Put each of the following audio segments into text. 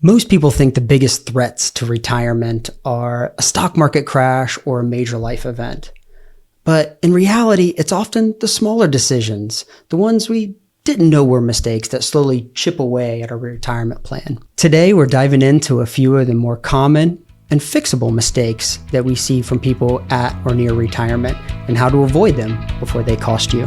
Most people think the biggest threats to retirement are a stock market crash or a major life event. But in reality, it's often the smaller decisions, the ones we didn't know were mistakes that slowly chip away at our retirement plan. Today, we're diving into a few of the more common and fixable mistakes that we see from people at or near retirement and how to avoid them before they cost you.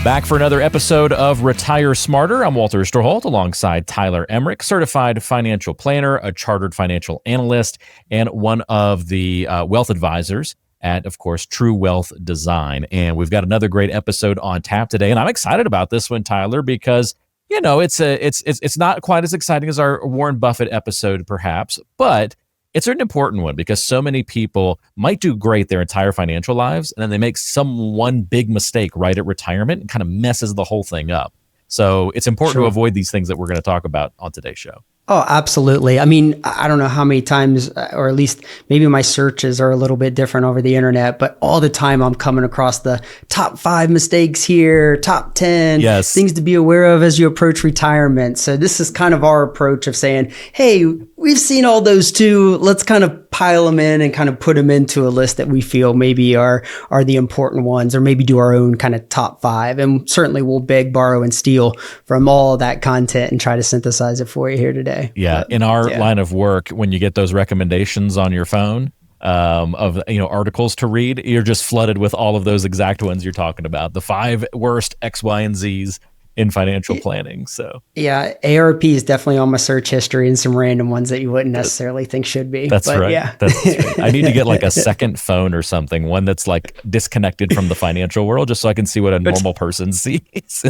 Back for another episode of Retire Smarter. I'm Walter Stroholt alongside Tyler Emrick, certified financial planner, a chartered financial analyst, and one of the wealth advisors at, of course, True Wealth Design. And we've got another great episode on tap today. And I'm excited about this one, Tyler, because, you know, it's not quite as exciting as our Warren Buffett episode, perhaps, but it's an important one because so many people might do great their entire financial lives, and then they make one big mistake right at retirement and kind of messes the whole thing up. So it's important to avoid these things that we're going to talk about on today's show. Oh, absolutely. I mean, I don't know how many times, or at least maybe my searches are a little bit different over the internet, but all the time I'm coming across the top 5 mistakes here, top 10, things to be aware of as you approach retirement. So this is kind of our approach of saying, hey, we've seen all those too. Let's kind of pile them in and kind of put them into a list that we feel maybe are the important ones, or maybe do our own kind of top 5. And certainly we'll beg, borrow, and steal from all that content and try to synthesize it for you here today. Yeah. In our line of work, when you get those recommendations on your phone of articles to read, you're just flooded with all of those exact ones you're talking about. The 5 worst X, Y, and Z's in financial planning. So yeah, ARP is definitely on my search history, and some random ones that you wouldn't necessarily think should be. That's right. Yeah. That's right. I need to get like a second phone or something, one that's like disconnected from the financial world, just so I can see what a normal person sees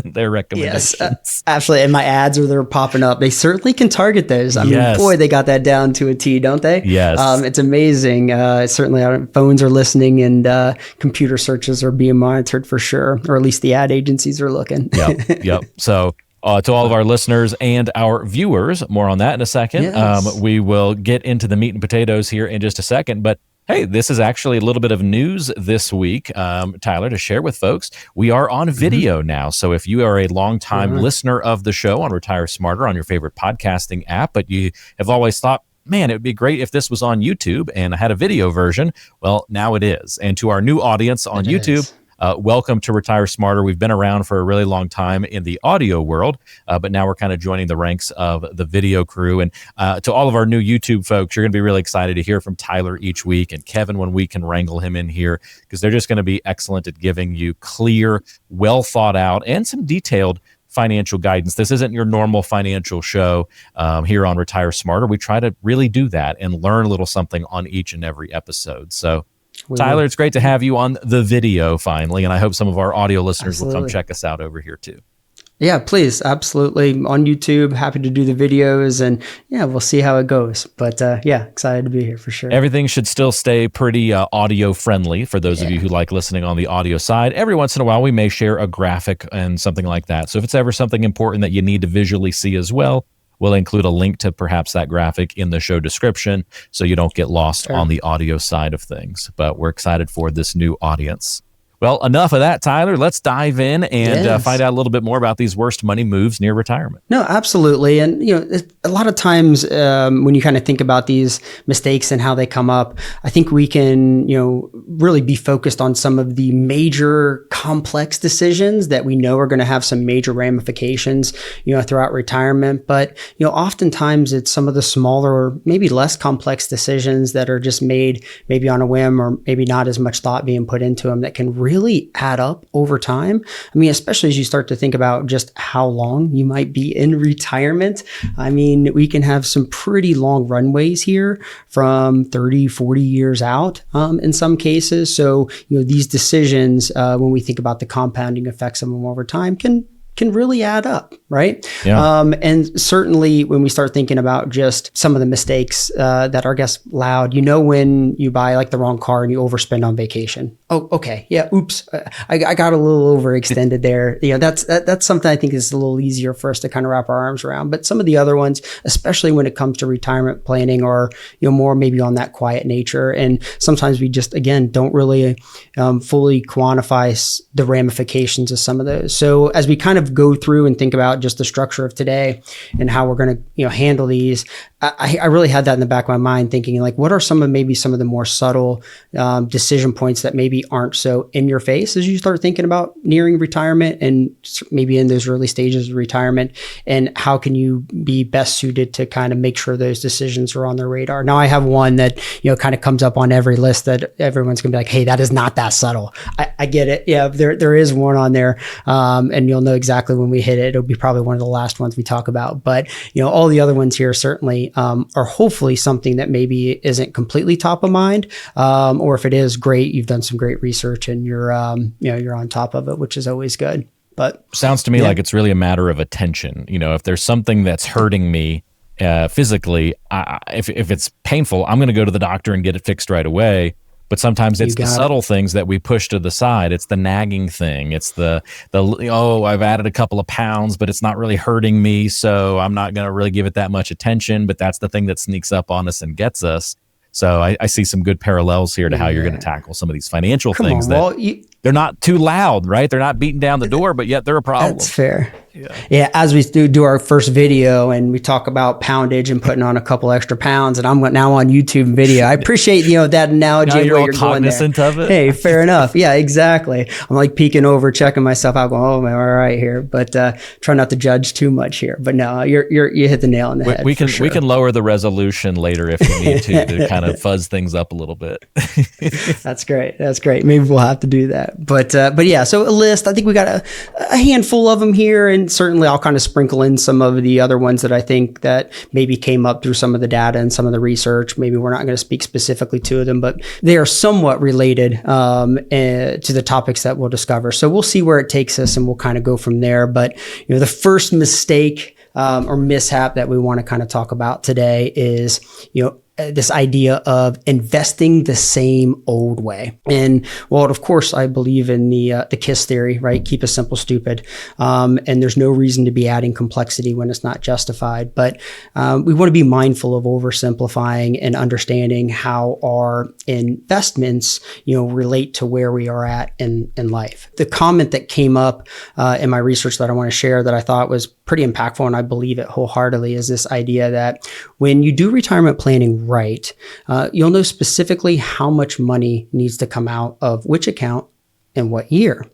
in their recommendations. Yes, absolutely. And my ads they're popping up. They certainly can target those. I mean, boy, they got that down to a T, don't they? Yes. It's amazing. Certainly phones are listening, and computer searches are being monitored for sure, or at least the ad agencies are looking. Yep. So to all of our listeners and our viewers, more on that in a second. Yes. We will get into the meat and potatoes here in just a second. But hey, this is actually a little bit of news this week, Tyler, to share with folks. We are on video now. So if you are a longtime listener of the show on Retire Smarter on your favorite podcasting app, but you have always thought, man, it would be great if this was on YouTube and I had a video version. Well, now it is. And to our new audience on YouTube, welcome to Retire Smarter. We've been around for a really long time in the audio world, but now we're kind of joining the ranks of the video crew. And to all of our new YouTube folks, you're going to be really excited to hear from Tyler each week, and Kevin when we can wrangle him in here, because they're just going to be excellent at giving you clear, well thought out, and some detailed financial guidance. This isn't your normal financial show here on Retire Smarter. We try to really do that and learn a little something on each and every episode. So Tyler, it's great to have you on the video finally, and I hope some of our audio listeners will come check us out over here too. Yeah, please. Absolutely. On YouTube, happy to do the videos, and we'll see how it goes. But excited to be here for sure. Everything should still stay pretty audio friendly for those of you who like listening on the audio side. Every once in a while, we may share a graphic and something like that. So if it's ever something important that you need to visually see as well, we'll include a link to perhaps that graphic in the show description so you don't get lost on the audio side of things. But we're excited for this new audience. Well, enough of that, Tyler. Let's dive in and find out a little bit more about these worst money moves near retirement. No, absolutely. And, a lot of times when you kind of think about these mistakes and how they come up, I think we can, really be focused on some of the major complex decisions that we know are going to have some major ramifications, throughout retirement. But, oftentimes it's some of the smaller or maybe less complex decisions that are just made maybe on a whim, or maybe not as much thought being put into them, that can really add up over time. I mean, especially as you start to think about just how long you might be in retirement. I mean, we can have some pretty long runways here from 30, 40 years out in some cases. So, these decisions, when we think about the compounding effects of them over time, can can really add up, right? Yeah. And certainly when we start thinking about just some of the mistakes that are, I guess, loud, when you buy like the wrong car and you overspend on vacation. Oh, okay. Yeah. Oops. I got a little overextended there. That's something I think is a little easier for us to kind of wrap our arms around. But some of the other ones, especially when it comes to retirement planning, are, more maybe on that quiet nature. And sometimes we just, again, don't really fully quantify the ramifications of some of those. So as we kind of go through and think about just the structure of today and how we're going to, handle these, I really had that in the back of my mind, thinking like, what are some of the more subtle decision points that maybe aren't so in your face as you start thinking about nearing retirement and maybe in those early stages of retirement, and how can you be best suited to kind of make sure those decisions are on their radar? Now I have one that, kind of comes up on every list that everyone's gonna be like, hey, that is not that subtle. I get it. Yeah, there is one on there, and you'll know exactly when we hit it. It'll be probably one of the last ones we talk about. But all the other ones here certainly are hopefully something that maybe isn't completely top of mind, or if it is, great, you've done some great research and you're on top of it, which is always good. But sounds to me like it's really a matter of attention. If there's something that's hurting me physically, if it's painful, I'm going to go to the doctor and get it fixed right away. But sometimes it's the subtle things that we push to the side. It's the nagging thing. It's the I've added a couple of pounds, but it's not really hurting me, so I'm not going to really give it that much attention. But that's the thing that sneaks up on us and gets us. So I see some good parallels here to how you're going to tackle some of these financial things they're not too loud, right? They're not beating down the door, but yet they're a problem. That's fair. Yeah. As we do our first video and we talk about poundage and putting on a couple extra pounds, and I'm now on YouTube video. I appreciate, that analogy. Now you're all going cognizant there. of it. Hey, fair enough. Yeah, exactly. I'm like peeking over, checking myself out, going, oh, am I all right here? But try not to judge too much here. But no, you hit the nail on the head. We can lower the resolution later if we need to kind of fuzz things up a little bit. That's great. Maybe we'll have to do that. But yeah, so a list, I think we got a handful of them here, and certainly I'll kind of sprinkle in some of the other ones that I think that maybe came up through some of the data and some of the research. Maybe we're not going to speak specifically to them, but they are somewhat related to the topics that we'll discover. So we'll see where it takes us and we'll kind of go from there. But the first mistake or mishap that we want to kind of talk about today is, this idea of investing the same old way. And well, of course, I believe in the KISS theory, right? Keep it simple, stupid. And there's no reason to be adding complexity when it's not justified. But we want to be mindful of oversimplifying and understanding how our investments, relate to where we are at in life. The comment that came up in my research that I want to share that I thought was pretty impactful, and I believe it wholeheartedly, is this idea that when you do retirement planning right, you'll know specifically how much money needs to come out of which account and what year.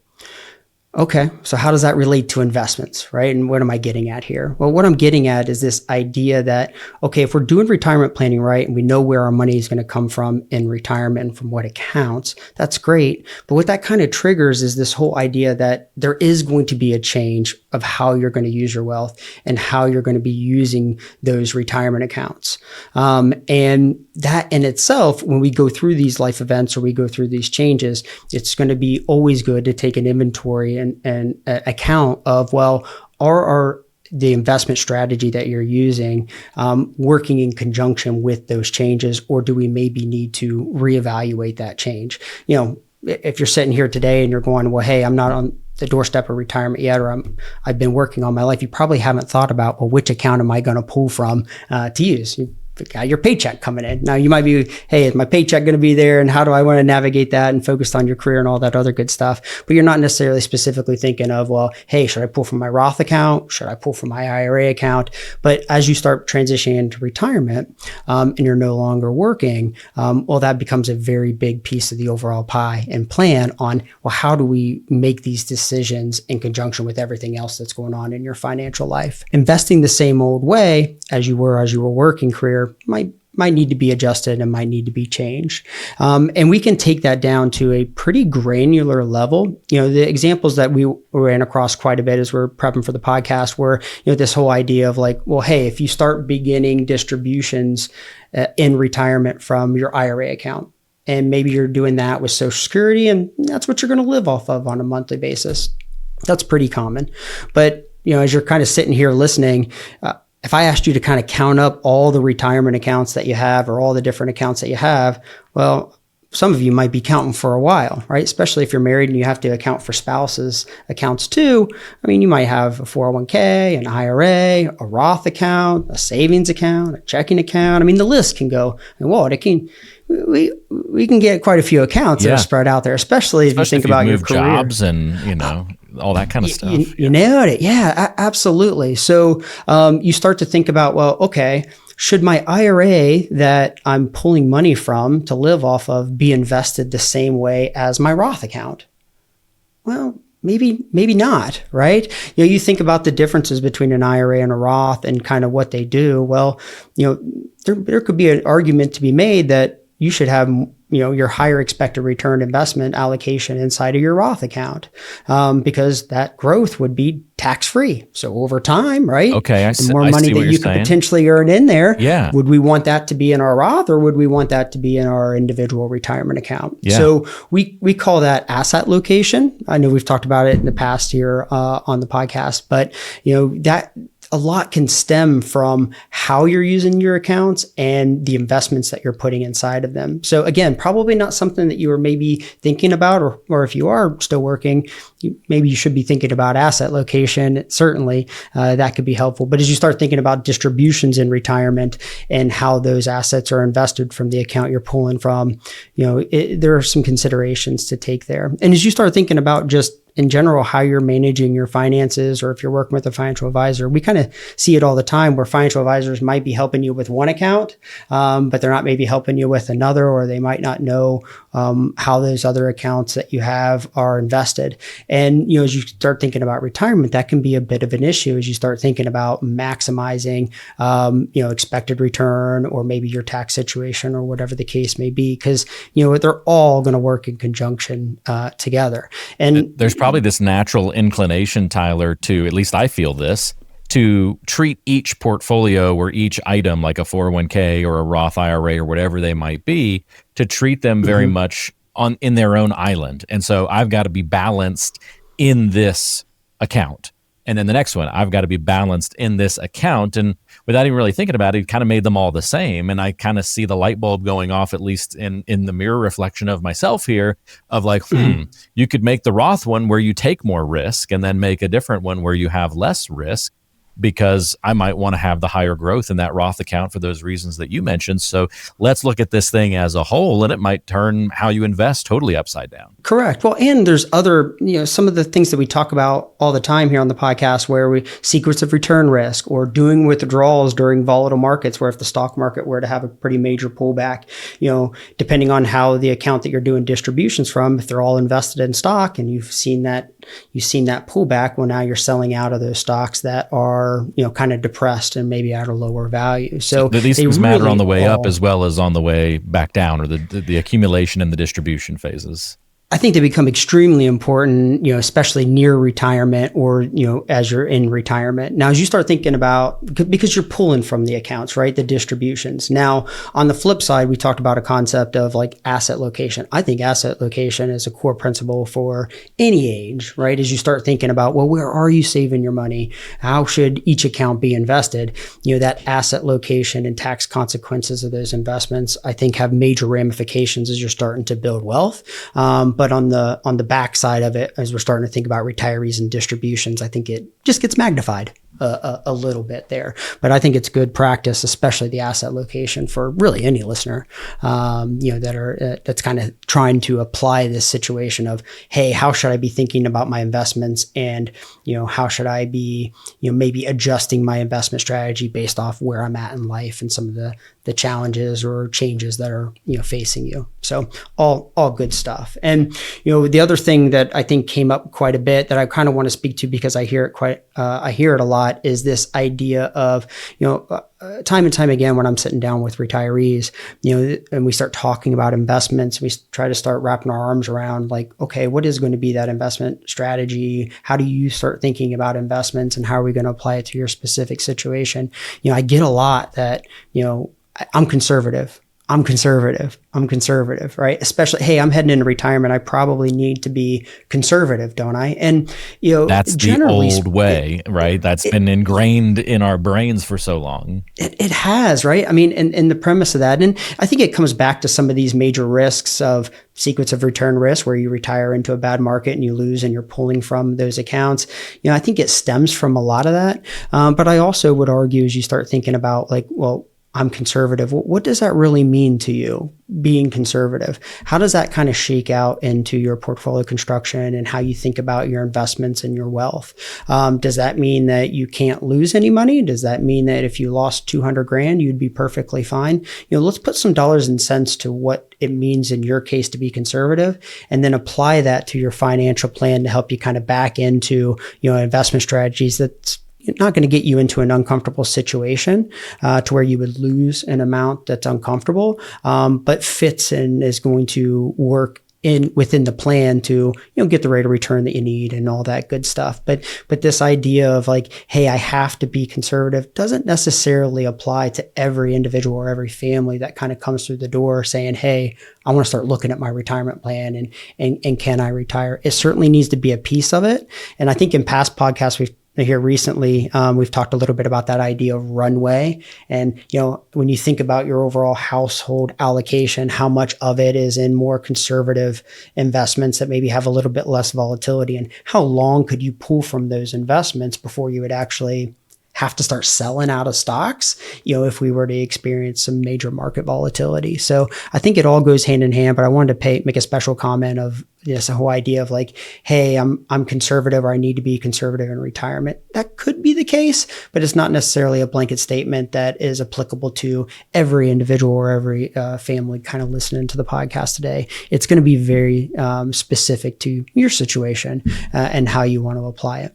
Okay, so how does that relate to investments, right? And what am I getting at here? Well, what I'm getting at is this idea that, okay, if we're doing retirement planning right and we know where our money is going to come from in retirement and from what accounts, that's great. But what that kind of triggers is this whole idea that there is going to be a change of how you're going to use your wealth and how you're going to be using those retirement accounts. And that in itself, when we go through these life events or we go through these changes, it's going to be always good to take an inventory and account of, well, are the investment strategy that you're using working in conjunction with those changes, or do we maybe need to reevaluate that change? If you're sitting here today and you're going, well, hey, I'm not on the doorstep of retirement yet, or I've been working all my life, you probably haven't thought about, well, which account am I going to pull from to use? Got your paycheck coming in. Now you might be, hey, is my paycheck going to be there? And how do I want to navigate that and focus on your career and all that other good stuff? But you're not necessarily specifically thinking of, well, hey, should I pull from my Roth account? Should I pull from my IRA account? But as you start transitioning into retirement and you're no longer working, well, that becomes a very big piece of the overall pie and plan on, well, how do we make these decisions in conjunction with everything else that's going on in your financial life? Investing the same old way as you were working career might need to be adjusted and might need to be changed. And we can take that down to a pretty granular level. The examples that we ran across quite a bit as we're prepping for the podcast were, this whole idea of like, well, hey, if you start beginning distributions in retirement from your IRA account, and maybe you're doing that with Social Security, and that's what you're going to live off of on a monthly basis. That's pretty common. But, as you're kind of sitting here listening, if I asked you to kind of count up all the retirement accounts that you have or all the different accounts that you have, well, some of you might be counting for a while, right? Especially if you're married and you have to account for spouses' accounts too. I mean, you might have a 401k, an IRA, a Roth account, a savings account, a checking account. I mean, the list can go, whoa, we can get quite a few accounts that are spread out there, especially if you think about your career. Jobs and, all that kind of stuff. You nailed it. Yeah, absolutely. So you start to think about, well, okay, should my IRA that I'm pulling money from to live off of be invested the same way as my Roth account? Well, maybe not, right? You think about the differences between an IRA and a Roth and kind of what they do. Well, there could be an argument to be made that you should have your higher expected return investment allocation inside of your Roth account, because that growth would be tax-free. So over time, right? Okay, the more money that you could potentially earn in there, would we want that to be in our Roth, or would we want that to be in our individual retirement account? Yeah. So we call that asset location. I know we've talked about it in the past here on the podcast, but that a lot can stem from how you're using your accounts and the investments that you're putting inside of them. So again, probably not something that you were maybe thinking about, or if you are still working, maybe you should be thinking about asset location. Certainly, that could be helpful. But as you start thinking about distributions in retirement and how those assets are invested from the account you're pulling from, there are some considerations to take there. And as you start thinking about just in general, how you're managing your finances, or if you're working with a financial advisor, we kind of see it all the time where financial advisors might be helping you with one account, but they're not maybe helping you with another, or they might not know how those other accounts that you have are invested. And, as you start thinking about retirement, that can be a bit of an issue as you start thinking about maximizing, expected return, or maybe your tax situation, or whatever the case may be, because, they're all going to work in conjunction together. And there's probably this natural inclination, Tyler, to, at least I feel this, to treat each portfolio or each item like a 401k or a Roth IRA or whatever they might be, to treat them very much in their own island. And so I've got to be balanced in this account. And then the next one, I've got to be balanced in this account. And without even really thinking about it, it kind of made them all the same. And I kind of see the light bulb going off, at least in the mirror reflection of myself here, of like, you could make the Roth one where you take more risk, and then make a different one where you have less risk, because I might want to have the higher growth in that Roth account for those reasons that you mentioned. So let's look at this thing as a whole, and it might turn how you invest totally upside down. Correct. Well, and there's other, some of the things that we talk about all the time here on the podcast, where secrets of return risk, or doing withdrawals during volatile markets, where if the stock market were to have a pretty major pullback, depending on how the account that you're doing distributions from, if they're all invested in stock and you've seen that pullback, well, now you're selling out of those stocks that are, kind of depressed and maybe at a lower value. So these things matter on the way up as well as on the way back down, or the accumulation and the distribution phases. I think they become extremely important, especially near retirement, or, as you're in retirement. Now, as you start thinking about, because you're pulling from the accounts, right? The distributions. Now, on the flip side, we talked about a concept of like asset location. I think asset location is a core principle for any age, right? As you start thinking about, well, where are you saving your money? How should each account be invested? That asset location and tax consequences of those investments, I think, have major ramifications as you're starting to build wealth. But on the back side of it, as we're starting to think about retirees and distributions, I think it just gets magnified a little bit there. But I think it's good practice, especially the asset location, for really any listener, that's kind of trying to apply this situation of, hey, how should I be thinking about my investments, and how should I be maybe adjusting my investment strategy based off where I'm at in life and some of the challenges or changes that are facing you. So all good stuff. And the other thing that I think came up quite a bit that I kind of want to speak to, because I hear it a lot, is this idea of time and time again when I'm sitting down with retirees, and we start talking about investments, we try to start wrapping our arms around like, okay, what is going to be that investment strategy? How do you start thinking about investments, and how are we going to apply it to your specific situation? I get a lot that, I'm conservative. I'm conservative, right? Especially, hey, I'm heading into retirement. I probably need to be conservative, don't I? And, that's the old way, right? That's been ingrained in our brains for so long. It has, right? I mean, and the premise of that, and I think it comes back to some of these major risks of sequence of return risk where you retire into a bad market and you lose and you're pulling from those accounts. I think it stems from a lot of that. But I also would argue as you start thinking about like, well, I'm conservative. What does that really mean to you, being conservative? How does that kind of shake out into your portfolio construction and how you think about your investments and your wealth? Does that mean that you can't lose any money? Does that mean that if you lost 200 grand, you'd be perfectly fine? Let's put some dollars and cents to what it means in your case to be conservative, and then apply that to your financial plan to help you kind of back into, investment strategies that's not going to get you into an uncomfortable situation to where you would lose an amount that's uncomfortable, but fits and is going to work within the plan to get the rate of return that you need and all that good stuff. But this idea of like, hey, I have to be conservative doesn't necessarily apply to every individual or every family that kind of comes through the door saying, hey, I want to start looking at my retirement plan and can I retire? It certainly needs to be a piece of it. And I think in past podcasts here recently, we've talked a little bit about that idea of runway. And, when you think about your overall household allocation, how much of it is in more conservative investments that maybe have a little bit less volatility, and how long could you pull from those investments before you would actually have to start selling out of stocks, if we were to experience some major market volatility. So I think it all goes hand in hand, but I wanted to make a special comment of this whole idea of like, hey, I'm conservative, or I need to be conservative in retirement. That could be the case, but it's not necessarily a blanket statement that is applicable to every individual or every family kind of listening to the podcast today. It's going to be very specific to your situation and how you want to apply it.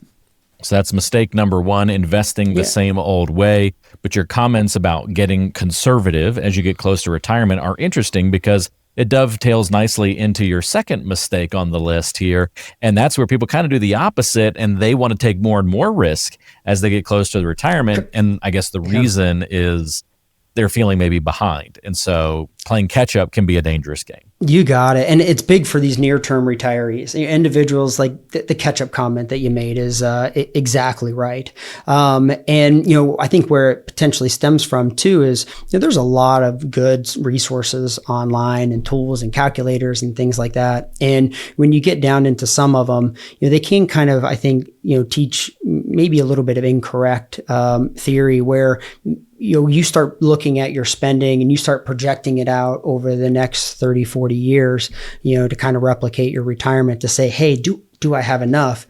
So that's mistake number one, investing the same old way. But your comments about getting conservative as you get close to retirement are interesting because it dovetails nicely into your second mistake on the list here. And that's where people kind of do the opposite, and they want to take more and more risk as they get close to the retirement. And I guess the reason is they're feeling maybe behind. And so playing catch up can be a dangerous game. You got it. And it's big for these near-term retarees. Individuals, like the catch-up comment that you made is exactly right. And, I think where it potentially stems from too is there's a lot of good resources online and tools and calculators and things like that. And when you get down into some of them, they can kind of, I think, teach maybe a little bit of incorrect theory where you start looking at your spending and you start projecting it out over the next 30, 40 years, to kind of replicate your retirement to say, hey, do I have enough?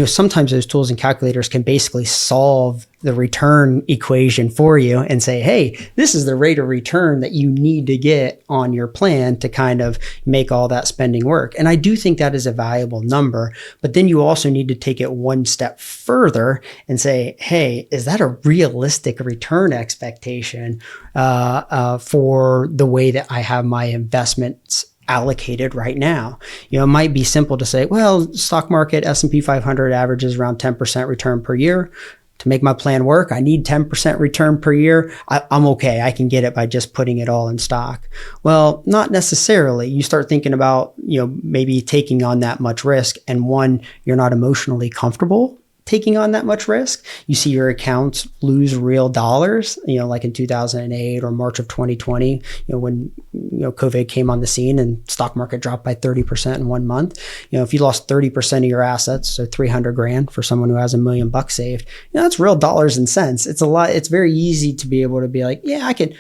Sometimes those tools and calculators can basically solve the return equation for you and say, hey, this is the rate of return that you need to get on your plan to kind of make all that spending work. And I do think that is a valuable number, but then you also need to take it one step further and say, hey, is that a realistic return expectation for the way that I have my investments allocated right now? It might be simple to say, well, stock market S&P 500 averages around 10% return per year. To make my plan work, I need 10% return per year. I'm okay. I can get it by just putting it all in stock. Well, not necessarily. You start thinking about, maybe taking on that much risk. And one, you're not emotionally comfortable taking on that much risk. You see your accounts lose real dollars, like in 2008 or March of 2020, when, COVID came on the scene and stock market dropped by 30% in 1 month. If you lost 30% of your assets, so 300 grand for someone who has $1 million saved, that's real dollars and cents. It's a lot. It's very easy to be able to be like, yeah, I can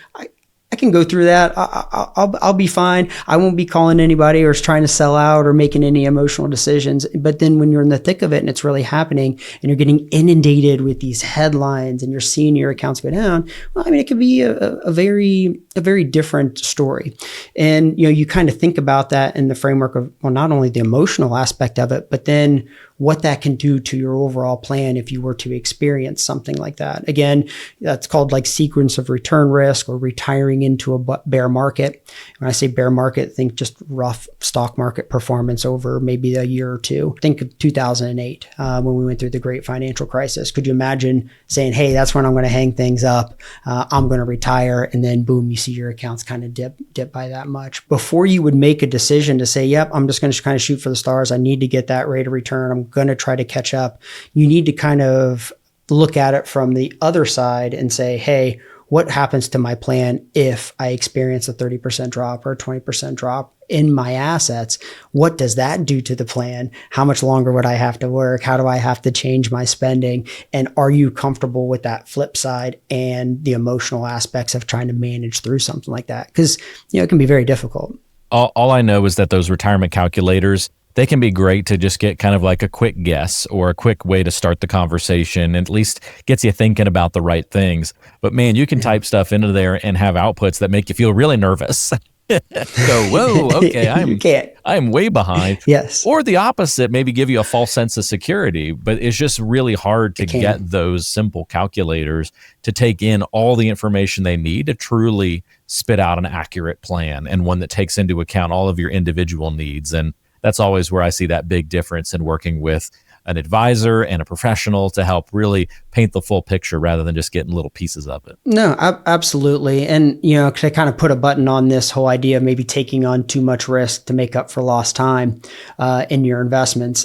go through that. I'll be fine. I won't be calling anybody or trying to sell out or making any emotional decisions. But then when you're in the thick of it and it's really happening and you're getting inundated with these headlines and you're seeing your accounts go down, well, it could be a very different story. And, you kind of think about that in the framework of, well, not only the emotional aspect of it, but then what that can do to your overall plan if you were to experience something like that. Again, that's called like sequence of return risk or retiring into a bear market. When I say bear market, think just rough stock market performance over maybe a year or two. Think of 2008 when we went through the great financial crisis. Could you imagine saying, hey, that's when I'm going to hang things up. I'm going to retire. And then boom, you see your accounts kind of dip by that much. Before you would make a decision to say, yep, I'm just going to kind of shoot for the stars. I need to get that rate of return. I'm going to try to catch up. You need to kind of look at it from the other side and say, hey, what happens to my plan if I experience a 30% drop or a 20% drop in my assets? What does that do to the plan? How much longer would I have to work? How do I have to change my spending? And are you comfortable with that flip side and the emotional aspects of trying to manage through something like that? Because, it can be very difficult. All I know is that those retirement calculators, they can be great to just get kind of like a quick guess or a quick way to start the conversation, and at least gets you thinking about the right things. But man, you can type stuff into there and have outputs that make you feel really nervous. Go, whoa, okay, I'm way behind. Yes. Or the opposite, maybe give you a false sense of security, but it's just really hard to get those simple calculators to take in all the information they need to truly spit out an accurate plan, and one that takes into account all of your individual needs. And that's always where I see that big difference in working with an advisor and a professional to help really paint the full picture rather than just getting little pieces of it. No, absolutely. And, to kind of put a button on this whole idea of maybe taking on too much risk to make up for lost time in your investments,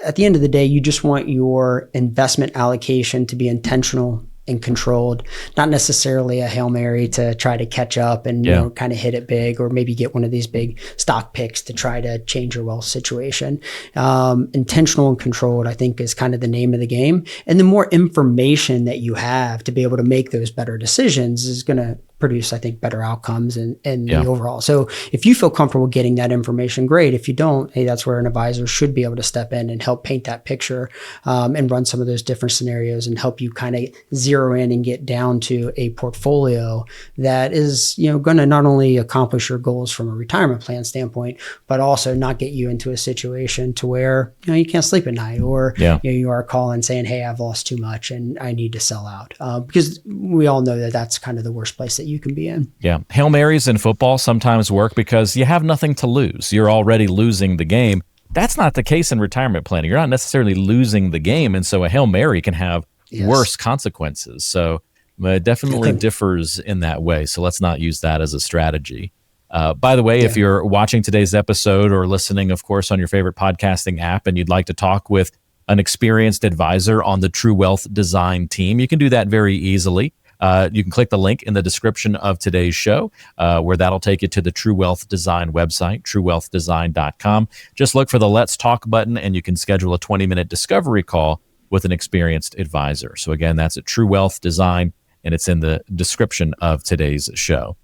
at the end of the day, you just want your investment allocation to be intentional and controlled, not necessarily a Hail Mary to try to catch up and kind of hit it big, or maybe get one of these big stock picks to try to change your wealth situation. Intentional and controlled, I think, is kind of the name of the game. And the more information that you have to be able to make those better decisions is going to produce, I think, better outcomes and the overall. So if you feel comfortable getting that information, great. If you don't, hey, that's where an advisor should be able to step in and help paint that picture and run some of those different scenarios and help you kind of zero in and get down to a portfolio that is, going to not only accomplish your goals from a retirement plan standpoint, but also not get you into a situation to where, you can't sleep at night, or you are calling saying, hey, I've lost too much and I need to sell out. Because we all know that that's kind of the worst place that you can be in. Yeah. Hail Marys in football sometimes work because you have nothing to lose. You're already losing the game. That's not the case in retirement planning. You're not necessarily losing the game. And so a Hail Mary can have worse consequences. So it definitely differs in that way. So let's not use that as a strategy. By the way, if you're watching today's episode or listening, of course, on your favorite podcasting app, and you'd like to talk with an experienced advisor on the True Wealth Design team, you can do that very easily. You can click the link in the description of today's show, where that'll take you to the True Wealth Design website, truewealthdesign.com. Just look for the Let's Talk button, and you can schedule a 20-minute discovery call with an experienced advisor. So again, that's at True Wealth Design, and it's in the description of today's show.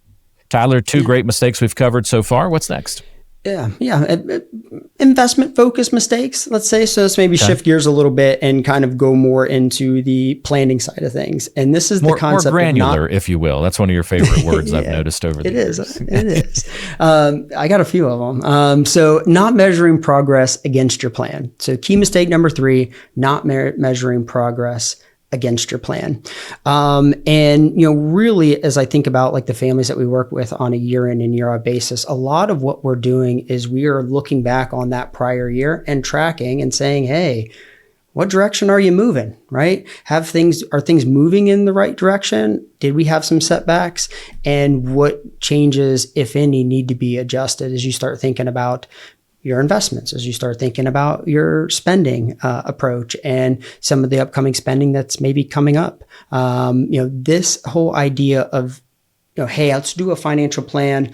Tyler, two great mistakes we've covered so far. What's next? Investment focused mistakes, let's say. So let's maybe shift gears a little bit and kind of go more into the planning side of things. And this is the concept more granular, if you will. That's one of your favorite words I've noticed over the years. It is. I got a few of them. So not measuring progress against your plan. So key mistake number 3, not measuring progress against your plan. And, really, as I think about like the families that we work with on a year in and year out basis, a lot of what we're doing is we are looking back on that prior year and tracking and saying, hey, what direction are you moving, right? Are things moving in the right direction? Did we have some setbacks? And what changes, if any, need to be adjusted as you start thinking about your investments, as you start thinking about your spending approach and some of the upcoming spending that's maybe coming up. This whole idea of, hey, let's do a financial plan.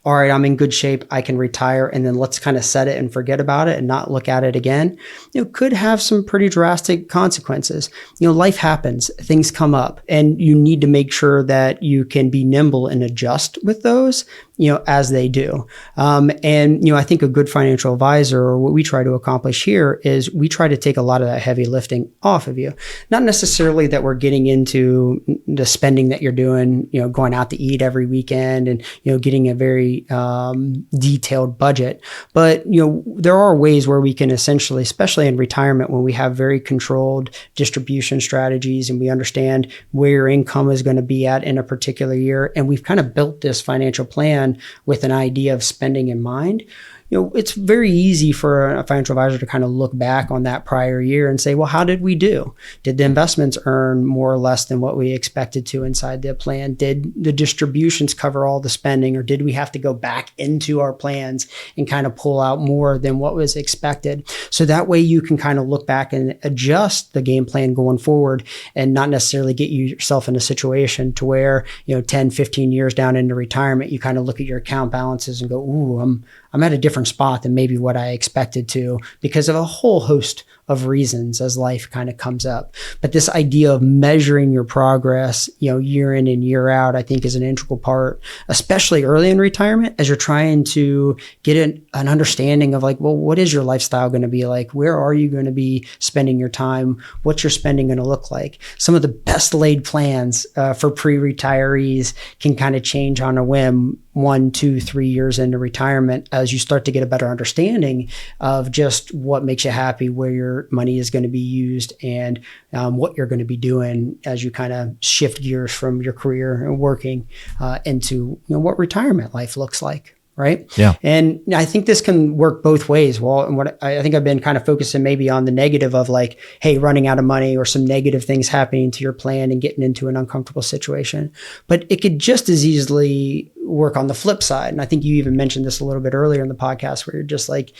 All right, I'm in good shape. I can retire, and then let's kind of set it and forget about it and not look at it again. Could have some pretty drastic consequences. Life happens, things come up, and you need to make sure that you can be nimble and adjust with those as they do. And I think a good financial advisor, or what we try to accomplish here, is we try to take a lot of that heavy lifting off of you. Not necessarily that we're getting into the spending that you're doing, going out to eat every weekend and, getting a very detailed budget. But, there are ways where we can essentially, especially in retirement, when we have very controlled distribution strategies and we understand where your income is going to be at in a particular year, and we've kind of built this financial plan with an idea of spending in mind, it's very easy for a financial advisor to kind of look back on that prior year and say, well, how did we do? Did the investments earn more or less than what we expected to inside the plan? Did the distributions cover all the spending, or did we have to go back into our plans and kind of pull out more than what was expected? So that way you can kind of look back and adjust the game plan going forward, and not necessarily get yourself in a situation to where, 10, 15 years down into retirement, you kind of look at your account balances and go, ooh, I'm at a different spot than maybe what I expected to, because of a whole host of reasons as life kind of comes up. But this idea of measuring your progress, year in and year out, I think is an integral part, especially early in retirement, as you're trying to get an understanding of like, well, what is your lifestyle going to be like? Where are you going to be spending your time? What's your spending going to look like? Some of the best laid plans for pre-retirees can kind of change on a whim 1, 2, 3 years into retirement, as you start to get a better understanding of just what makes you happy, where your money is going to be used, and what you're going to be doing as you kind of shift gears from your career and working into what retirement life looks like. Right. Yeah. And I think this can work both ways. Well, and what I think I've been kind of focusing maybe on the negative of like, hey, running out of money or some negative things happening to your plan and getting into an uncomfortable situation. But it could just as easily work on the flip side. And I think you even mentioned this a little bit earlier in the podcast, where you're just like,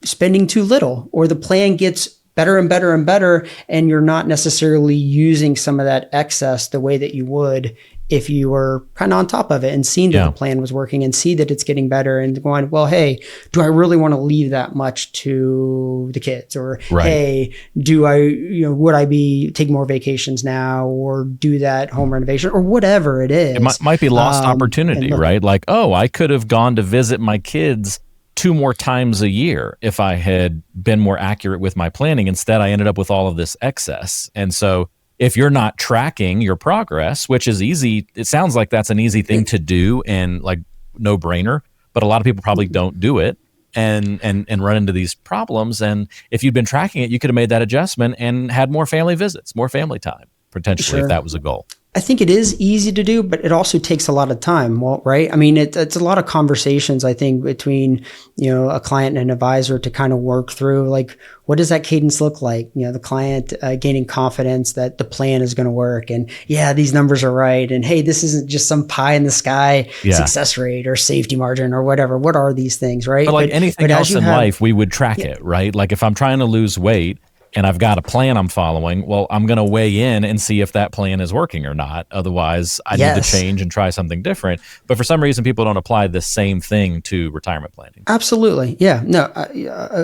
spending too little, or the plan gets better and better and better, and you're not necessarily using some of that excess the way that you would if you were kind of on top of it and seeing that the plan was working and see that it's getting better, and going, well, hey, do I really want to leave that much to the kids? Or, hey, do I, would I be taking more vacations now, or do that home renovation, or whatever it is? It might be lost opportunity, right? Like, oh, I could have gone to visit my kids 2 more times a year if I had been more accurate with my planning. Instead, I ended up with all of this excess. And so if you're not tracking your progress, which is easy, it sounds like that's an easy thing to do and like no brainer, but a lot of people probably don't do it and run into these problems. And if you'd been tracking it, you could have made that adjustment and had more family visits, more family time, potentially, if that was a goal. I think it is easy to do, but it also takes a lot of time, right? I mean, it's a lot of conversations, I think, between, a client and an advisor to kind of work through, like, what does that cadence look like? The client gaining confidence that the plan is going to work, and these numbers are right. And hey, this isn't just some pie in the sky success rate or safety margin or whatever. What are these things, right? But like anything else in life, we would track it, right? Like if I'm trying to lose weight, and I've got a plan I'm following, well, I'm going to weigh in and see if that plan is working or not. Otherwise, I need to change and try something different. But for some reason, people don't apply the same thing to retirement planning. Absolutely. Yeah. No, I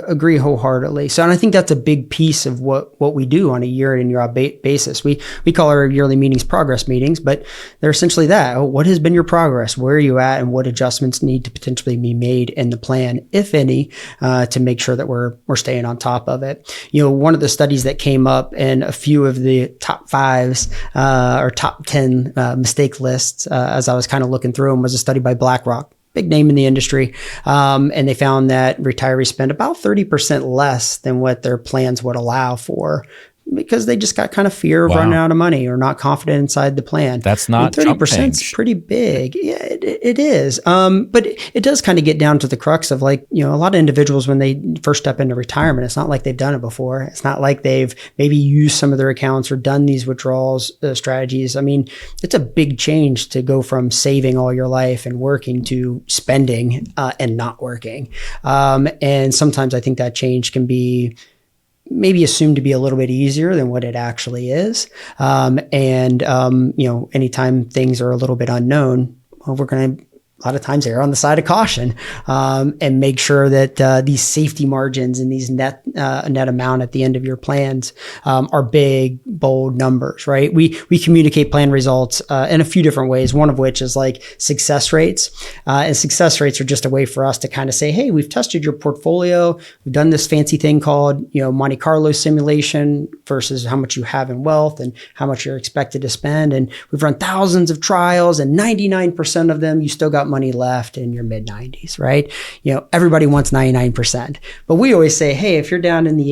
agree wholeheartedly. So, and I think that's a big piece of what we do on a year in, year out basis. We call our yearly meetings progress meetings, but they're essentially that. What has been your progress? Where are you at? And what adjustments need to potentially be made in the plan, if any, to make sure that we're staying on top of it. One of the studies that came up in a few of the top 5s or top 10 mistake lists, as I was kind of looking through them, was a study by BlackRock, big name in the industry. And they found that retirees spend about 30% less than what their plans would allow for, because they just got kind of fear of running out of money or not confident inside the plan. That's not 30% is pretty big. Yeah, it is. But it does kind of get down to the crux of like, a lot of individuals, when they first step into retirement, it's not like they've done it before. It's not like they've maybe used some of their accounts or done these withdrawals strategies. I mean, it's a big change to go from saving all your life and working to spending and not working. And sometimes I think that change can be maybe assumed to be a little bit easier than what it actually is. Anytime things are a little bit unknown, well, we're going to a lot of times err on the side of caution, and make sure that these safety margins and these net amount at the end of your plans are big, bold numbers, right? We communicate plan results in a few different ways. One of which is like success rates, and success rates are just a way for us to kind of say, hey, we've tested your portfolio, we've done this fancy thing called Monte Carlo simulation versus how much you have in wealth and how much you're expected to spend, and we've run thousands of trials, and 99% of them you still got money left in your mid 90s, right? Everybody wants 99%, but we always say, hey, if you're down in the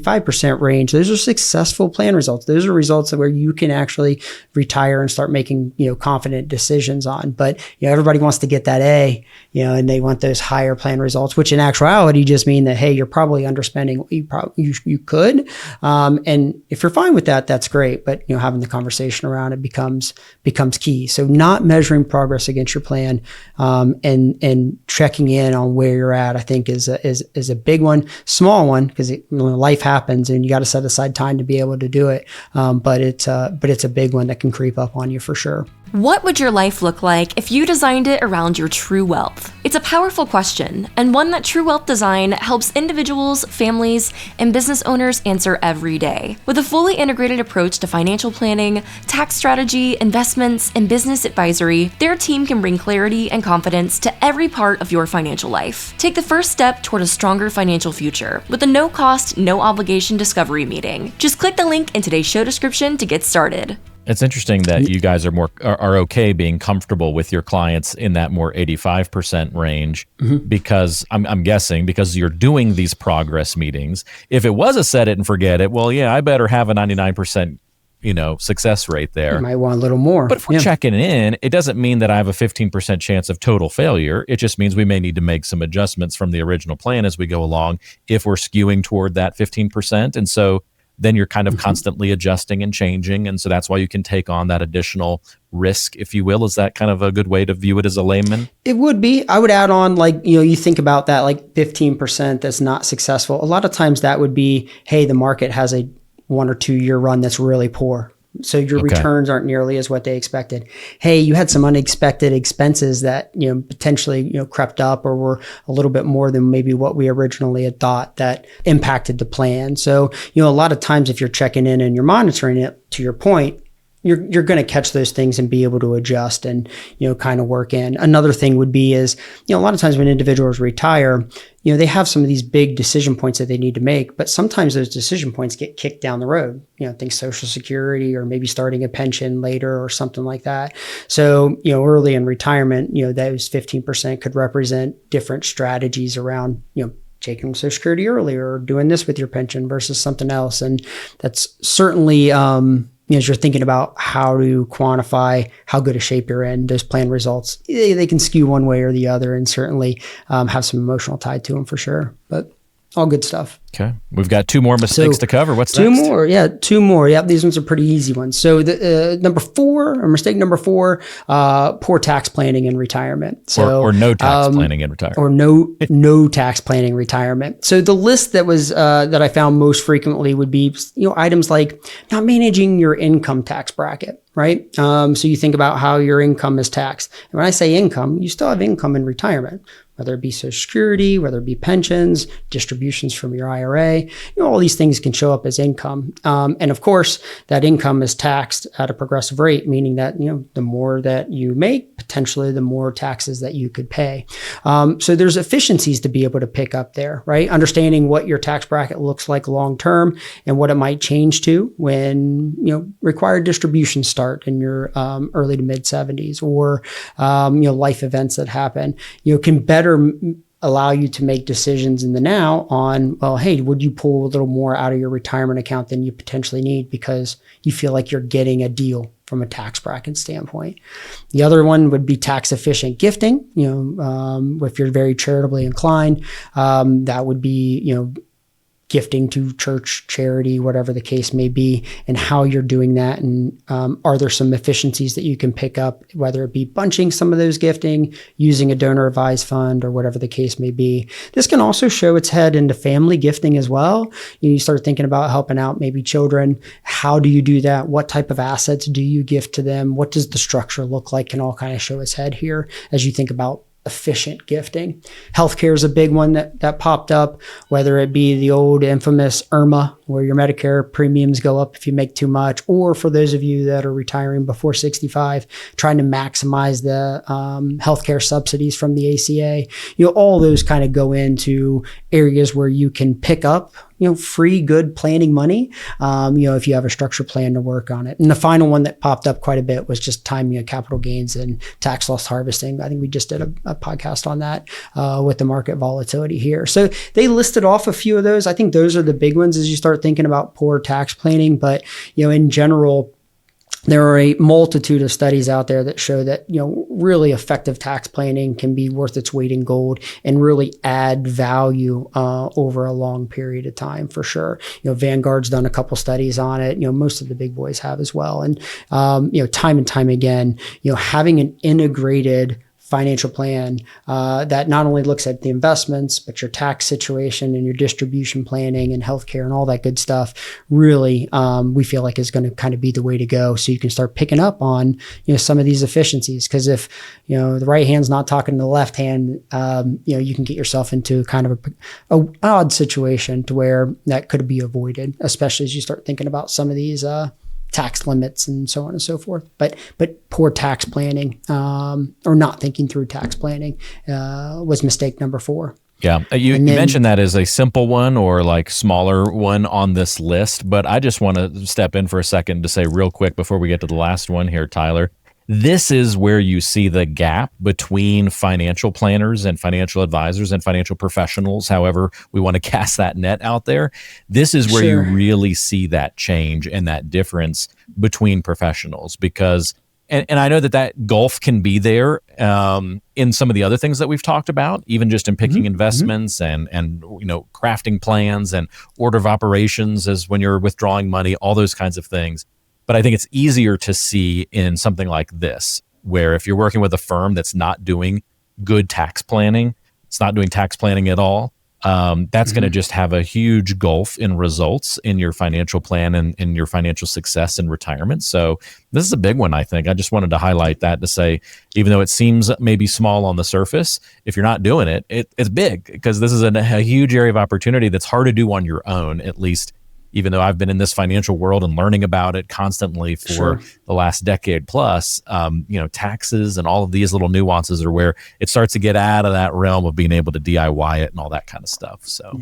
80-85% range, those are successful plan results. Those are results where you can actually retire and start making confident decisions on. But everybody wants to get that A, and they want those higher plan results, which in actuality just mean that, hey, you're probably underspending what you could, and if you're fine with that, that's great. But having the conversation around it becomes key. So not measuring progress against your plan, and checking in on where you're at, I think is a big one. Small one, because life happens and you got to set aside time to be able to do it. But it's a big one that can creep up on you for sure. What would your life look like if you designed it around your true wealth? It's a powerful question, and one that True Wealth Design helps individuals, families, and business owners answer every day. With a fully integrated approach to financial planning, tax strategy, investments, and business advisory, their team can bring clarity and confidence to every part of your financial life. Take the first step toward a stronger financial future with a no-cost, no-obligation discovery meeting. Just click the link in today's show description to get started. It's interesting that you guys are okay being comfortable with your clients in that more 85% range, because I'm guessing because you're doing these progress meetings. If it was a set it and forget it, well, yeah, I better have a 99% success rate there. You might want a little more. But if we're checking in, it doesn't mean that I have a 15% chance of total failure. It just means we may need to make some adjustments from the original plan as we go along if we're skewing toward that 15%. And so then you're kind of constantly adjusting and changing. And so that's why you can take on that additional risk, if you will. Is that kind of a good way to view it as a layman? It would be. I would add on, you think about that, 15% that's not successful. A lot of times that would be, hey, the market has a 1 or 2 year run that's really poor. So your returns aren't nearly as what they expected. Hey, you had some unexpected expenses that, potentially, crept up or were a little bit more than maybe what we originally had thought that impacted the plan. So, a lot of times if you're checking in and you're monitoring it, to your point, you're going to catch those things and be able to adjust and, kind of work in. Another thing would be is, a lot of times when individuals retire, they have some of these big decision points that they need to make, but sometimes those decision points get kicked down the road, think Social Security or maybe starting a pension later or something like that. So, early in retirement, those 15% could represent different strategies around, taking Social Security earlier or doing this with your pension versus something else. And that's certainly, as you're thinking about how to quantify how good a shape you're in, those plan results, they can skew one way or the other, and certainly have some emotional tie to them for sure. But all good stuff. Okay. We've got 2 more mistakes to cover. What's two next? Two more. Yeah, these ones are pretty easy ones. So the mistake number 4, poor tax planning in retirement. So or no tax planning in retirement. Or no tax planning retirement. So the list that was that I found most frequently would be items like not managing your income tax bracket. Right. So you think about how your income is taxed. And when I say income, you still have income in retirement, whether it be Social Security, whether it be pensions, distributions from your IRA, all these things can show up as income. And of course, that income is taxed at a progressive rate, meaning that, the more that you make, potentially the more taxes that you could pay. So there's efficiencies to be able to pick up there, right? Understanding what your tax bracket looks like long-term and what it might change to when, required distributions start in your early to mid 70s or, life events that happen, can better allow you to make decisions in the now on, well, hey, would you pull a little more out of your retirement account than you potentially need because you feel like you're getting a deal from a tax bracket standpoint. The other one would be tax efficient gifting. If you're very charitably inclined, that would be, gifting to church, charity, whatever the case may be, and how you're doing that. And are there some efficiencies that you can pick up, whether it be bunching some of those gifting, using a donor advised fund, or whatever the case may be. This can also show its head into family gifting as well. You start thinking about helping out maybe children. How do you do that? What type of assets do you gift to them? What does the structure look like? Can all kind of show its head here as you think about efficient gifting. Healthcare is a big one that popped up, whether it be the old infamous IRMA, where your Medicare premiums go up if you make too much, or for those of you that are retiring before 65, trying to maximize the healthcare subsidies from the ACA. All those kind of go into areas where you can pick up free, good planning money, if you have a structured plan to work on it. And the final one that popped up quite a bit was just timing of capital gains and tax loss harvesting. I think we just did a podcast on that with the market volatility here. So they listed off a few of those. I think those are the big ones as you start thinking about poor tax planning. But, in general, there are a multitude of studies out there that show that, really effective tax planning can be worth its weight in gold and really add value over a long period of time for sure. Vanguard's done a couple studies on it. Most of the big boys have as well. And, time and time again, having an integrated financial plan that not only looks at the investments, but your tax situation and your distribution planning and healthcare and all that good stuff, really, we feel like is going to kind of be the way to go. So you can start picking up on, some of these efficiencies. Because if, the right hand's not talking to the left hand, you can get yourself into kind of a odd situation to where that could be avoided, especially as you start thinking about some of these tax limits and so on and so forth. But poor tax planning or not thinking through tax planning was mistake number 4. Yeah. You mentioned that as a simple one or like smaller one on this list, but I just want to step in for a second to say real quick before we get to the last one here, Tyler. This is where you see the gap between financial planners and financial advisors and financial professionals, however we want to cast that net out there. This is where you really see that change and that difference between professionals because, and I know that gulf can be there in some of the other things that we've talked about, even just in picking investments and crafting plans and order of operations as when you're withdrawing money, all those kinds of things. But I think it's easier to see in something like this, where if you're working with a firm that's not doing good tax planning, it's not doing tax planning at all, that's going to just have a huge gulf in results in your financial plan and in your financial success in retirement. So this is a big one, I think. I just wanted to highlight that to say, even though it seems maybe small on the surface, if you're not doing it, it's big because this is a huge area of opportunity that's hard to do on your own, at least. Even though I've been in this financial world and learning about it constantly for the last decade plus, taxes and all of these little nuances are where it starts to get out of that realm of being able to DIY it and all that kind of stuff. So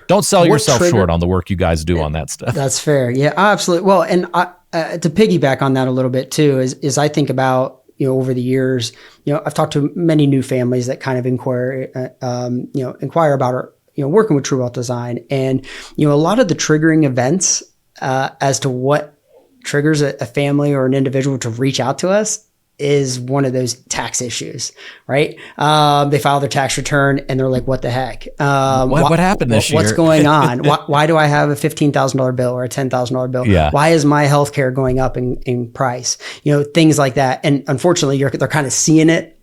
don't sell yourself short on the work you guys do on that stuff. That's fair. Yeah, absolutely. Well, and to piggyback on that a little bit too, is I think about, over the years, I've talked to many new families that kind of inquire about our, working with True Wealth Design. And, a lot of the triggering events as to what triggers a family or an individual to reach out to us is one of those tax issues, right? They file their tax return and they're like, what the heck? What happened this year? What's going on? Why do I have a $15,000 bill or a $10,000 bill? Yeah. Why is my healthcare going up in price? Things like that. And unfortunately, they're kind of seeing it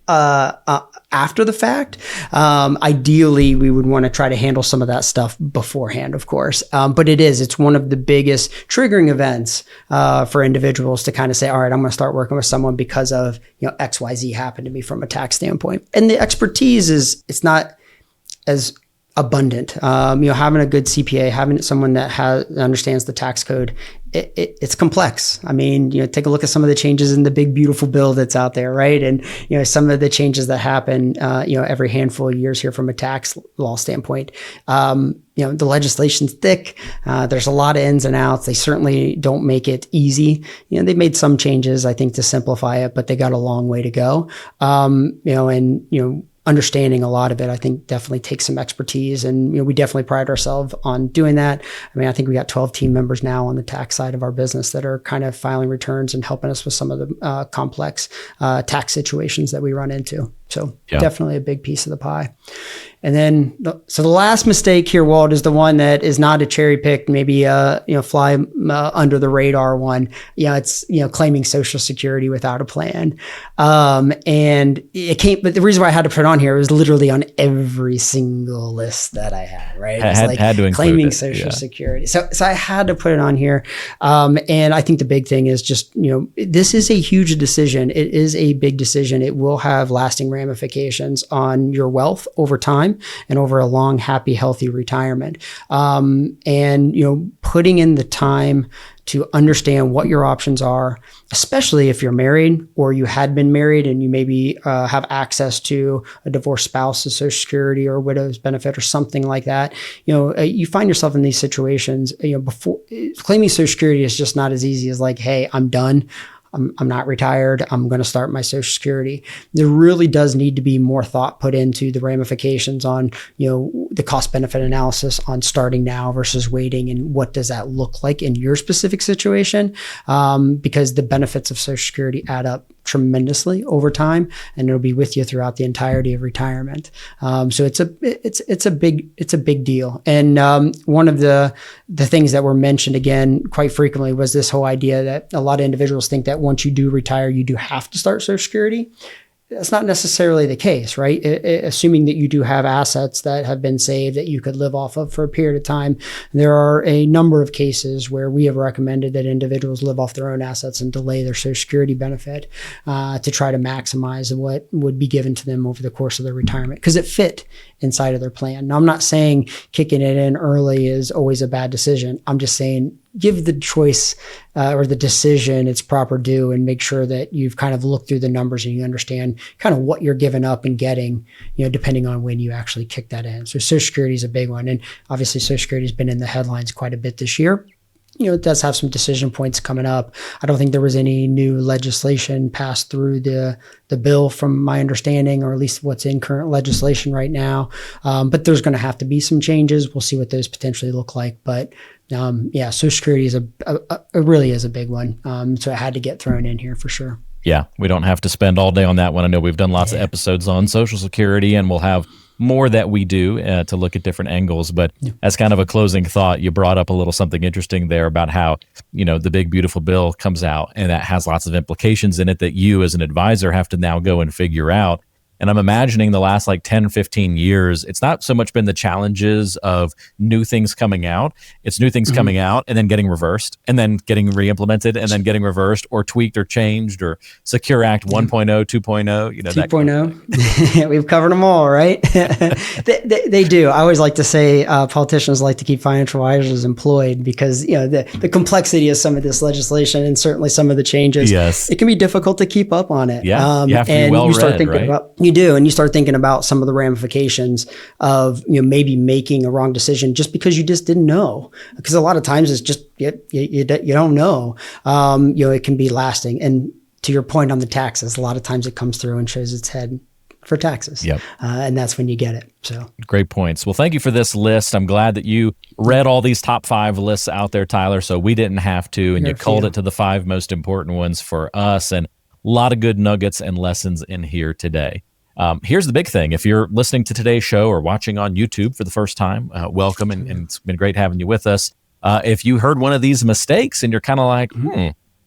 after the fact. Ideally, we would want to try to handle some of that stuff beforehand, of course. But it's one of the biggest triggering events for individuals to kind of say, all right, I'm going to start working with someone because of, XYZ happened to me from a tax standpoint. And the expertise it's not as abundant. Having a good CPA, having someone that understands the tax code, it's complex. I mean, take a look at some of the changes in the big, beautiful bill that's out there, right? And, some of the changes that happen, every handful of years here from a tax law standpoint. The legislation's thick. There's a lot of ins and outs. They certainly don't make it easy. They've made some changes, I think, to simplify it, but they got a long way to go. understanding a lot of it, I think definitely takes some expertise. And, we definitely pride ourselves on doing that. I mean, I think we got 12 team members now on the tax side of our business that are kind of filing returns and helping us with some of the complex tax situations that we run into. So definitely a big piece of the pie. And then, so the last mistake here, Walt, is the one that is not a cherry pick, maybe fly under the radar one. It's claiming Social Security without a plan, and it came. But the reason why I had to put it on here was literally on every single list that I had. Right, had to include claiming it. Social Security. So I had to put it on here, and I think the big thing is just this is a huge decision. It is a big decision. It will have lasting ramifications on your wealth over time and over a long, happy, healthy retirement. And putting in the time to understand what your options are, especially if you're married or you had been married and you maybe have access to a divorced spouse's Social Security or a widow's benefit or something like that. You find yourself in these situations, before claiming Social Security is just not as easy as like, hey, I'm done. I'm not retired. I'm going to start my Social Security. There really does need to be more thought put into the ramifications on, the cost benefit analysis on starting now versus waiting, and what does that look like in your specific situation? Because the benefits of Social Security add up tremendously over time, and it'll be with you throughout the entirety of retirement. So it's a big deal. And one of the things that were mentioned again quite frequently was this whole idea that a lot of individuals think that once you do retire, you do have to start Social Security. That's not necessarily the case, right? Assuming that you do have assets that have been saved that you could live off of for a period of time. There are a number of cases where we have recommended that individuals live off their own assets and delay their Social Security benefit to try to maximize what would be given to them over the course of their retirement, because it fit inside of their plan. Now, I'm not saying kicking it in early is always a bad decision. I'm just saying give the choice or the decision its proper due, and make sure that you've kind of looked through the numbers and you understand kind of what you're giving up and getting, depending on when you actually kick that in. So Social Security is a big one. And obviously Social Security has been in the headlines quite a bit this year. It does have some decision points coming up. I don't think there was any new legislation passed through the bill from my understanding, or at least what's in current legislation right now. But there's going to have to be some changes. We'll see what those potentially look like. But Social Security is it really is a big one. So it had to get thrown in here for sure. Yeah, we don't have to spend all day on that one. I know we've done lots of episodes on Social Security, and we'll have more that we do to look at different angles. But as kind of a closing thought, you brought up a little something interesting there about how, the big, beautiful bill comes out, and that has lots of implications in it that you as an advisor have to now go and figure out. And I'm imagining the last 10, 15 years, it's not so much been the challenges of new things coming out. It's new things coming out and then getting reversed and then getting re-implemented and then getting reversed or tweaked or changed, or Secure Act 1.0, 2.0, 2.0. We've covered them all, right? they do. I always like to say politicians like to keep financial advisors employed because, the complexity of some of this legislation and certainly some of the changes, it can be difficult to keep up on it. Yeah, you have to be well read, right? You do. And you start thinking about some of the ramifications of, maybe making a wrong decision just because you just didn't know. Because a lot of times it's just, you don't know. It can be lasting. And to your point on the taxes, a lot of times it comes through and shows its head for taxes. Yep. And that's when you get it. So great points. Well, thank you for this list. I'm glad that you read all these top 5 lists out there, Tyler, so we didn't have to, and you culled it to the 5 most important ones for us. And a lot of good nuggets and lessons in here today. Here's the big thing. If you're listening to today's show or watching on YouTube for the first time, welcome, and it's been great having you with us. If you heard one of these mistakes and you're kind of like,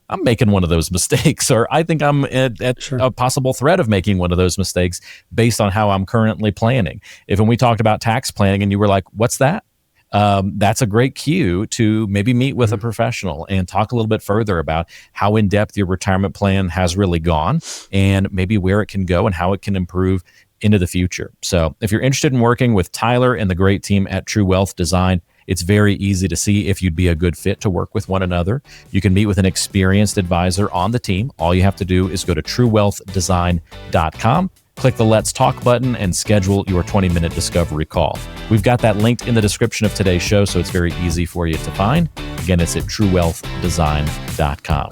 I'm making one of those mistakes, or I think I'm at a possible threat of making one of those mistakes based on how I'm currently planning. When we talked about tax planning and you were like, what's that? That's a great cue to maybe meet with a professional and talk a little bit further about how in-depth your retirement plan has really gone and maybe where it can go and how it can improve into the future. So if you're interested in working with Tyler and the great team at True Wealth Design, it's very easy to see if you'd be a good fit to work with one another. You can meet with an experienced advisor on the team. All you have to do is go to truewealthdesign.com. Click the Let's Talk button and schedule your 20-minute discovery call. We've got that linked in the description of today's show, so it's very easy for you to find. Again, it's at truewealthdesign.com.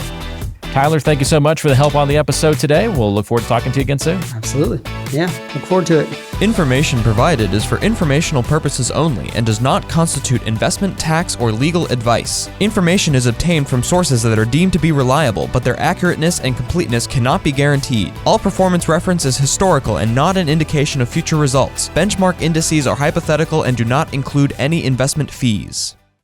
Tyler, thank you so much for the help on the episode today. We'll look forward to talking to you again soon. Absolutely. Yeah, look forward to it. Information provided is for informational purposes only and does not constitute investment, tax, or legal advice. Information is obtained from sources that are deemed to be reliable, but their accurateness and completeness cannot be guaranteed. All performance reference is historical and not an indication of future results. Benchmark indices are hypothetical and do not include any investment fees.